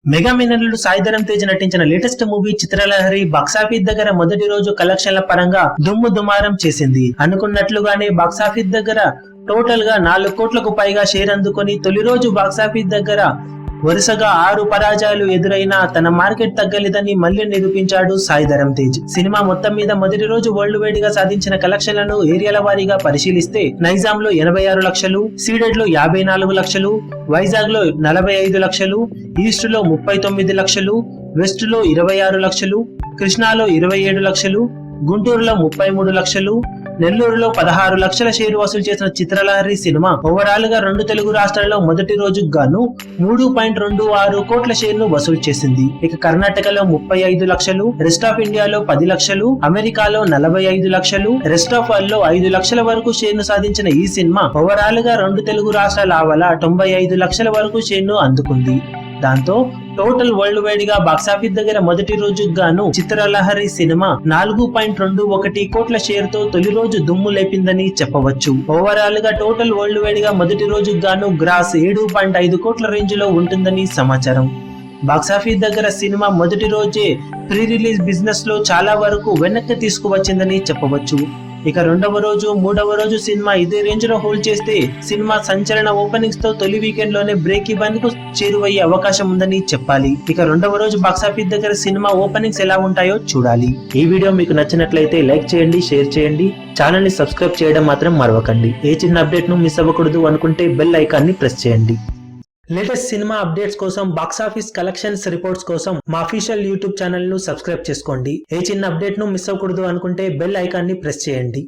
Mega మిన్నర్లు Sai Dharam Tej నటించిన latest movie Chitralahari box office దగ్గర మొదటి రోజు కలెక్షన్ల పరంగా దుమ్ము దుమారం చేసింది. అనుకున్నట్లుగానే బాక్సాఫీస్ దగ్గర టోటల్ గా 4 కోట్లకు పైగా షేర్ అందుకొని తొలి రోజు బాక్సాఫీస్ దగ్గర వరుసగా 6 పరాజయాలు ఎదురైనా తన మార్కెట్ తగ్గలేదని మళ్లీ నిరూపించాడు సాయిధరం తేజ్. సినిమా మొత్తం మీద మొదటి రోజు వరల్డ్ వైడ్ గా సాధించిన కలెక్షన్లను ఏరియాల వారీగా పరిశీలిస్తే నైజాం లో 86 లక్షలు, సీడెడ్ లో 54 లక్షలు, వైజాగ్ లో 45 లక్షలు, ఈస్ట్ లో 39 లక్షలు, వెస్ట్ లో 26 లక్షలు, కృష్ణాలో 27 లక్షలు, గుంటూరులో 33 లక్షలు, నెల్లూరులో 16 లక్షల షేరు వసూలు చేసిన చిత్రలహరి సినిమా ఓవరాల్ గా 2 తెలుగు రాష్ట్రాల్లో మొదటి రోజుకు గాను 3.26 కోట్ల షేర్ను వసూలు చేసింది. ఇక కర్ణాటకలో 35 లక్షలు, రెస్ట్ ఆఫ్ ఇండియాలో 10 లక్షలు, అమెరికాలో 45 లక్షలు, రెస్ట్ ఆఫ్ వరల్డ్ లో 5 లక్షల వరకు షేర్ను సాధించిన ఈ సినిమా ఓవరాల్ గా 2 తెలుగు రాష్ట్రాల ఆవల 95 లక్షల వరకు షేర్ను అందుకుంది. దాంతో టోటల్ వరల్డ్ వైడ్ గా బాక్సాఫీస్ దగ్గర మొదటి రోజుకు గాను చిత్రలహరి సినిమా 4.21 కోట్ల షేర్ తో తొలి రోజు దుమ్ము లేపిందని చెప్పవచ్చు. ఓవరాల్ గా టోటల్ వరల్డ్ వైడ్ గా మొదటి రోజుకు గాను గ్రాస్ 7.5 కోట్ల రేంజ్ లో ఉంటుందని సమాచారం. బాక్సాఫీస్ దగ్గర సినిమా మొదటి రోజే ప్రీ రిలీజ్ బిజినెస్ లో చాలా వరకు వెనక్కి తీసుకువచ్చిందని చెప్పవచ్చు. ఇక రెండవ రోజు, మూడవ రోజు సినిమా ఇదే రేంజ్ లో హోల్డ్ చేస్తే సినిమా సంచలన ఓపెనింగ్స్ తో తొలి వీకెండ్ లోనే బ్రేక్ ఈవెన్ కు చేరువయ్యే అవకాశం ఉందని చెప్పాలి. ఇక రెండవ రోజు బాక్సాఫీస్ దగ్గర సినిమా ఓపెనింగ్స్ ఎలా ఉంటాయో చూడాలి. ఈ వీడియో మీకు నచ్చినట్లయితే లైక్ చేయండి, షేర్ చేయండి, ఛానల్ ని సబ్స్క్రైబ్ చేయడం మాత్రం మరవకండి. ఏ చిన్న అప్డేట్ ను మిస్ అవ్వకూడదు అనుకుంటే బెల్ ఐకాన్ ని ప్రెస్ చేయండి. లేటెస్ట్ సినిమా అప్డేట్స్ కోసం, బాక్సాఫీస్ కలెక్షన్స్ రిపోర్ట్స్ కోసం మా అఫీషియల్ యూట్యూబ్ ఛానల్ ను సబ్స్క్రైబ్ చేసుకోండి. ఏ చిన్న అప్డేట్ ను మిస్ అవ్వకూడదు అనుకుంటే బెల్ ఐకాన్ ని ప్రెస్ చేయండి.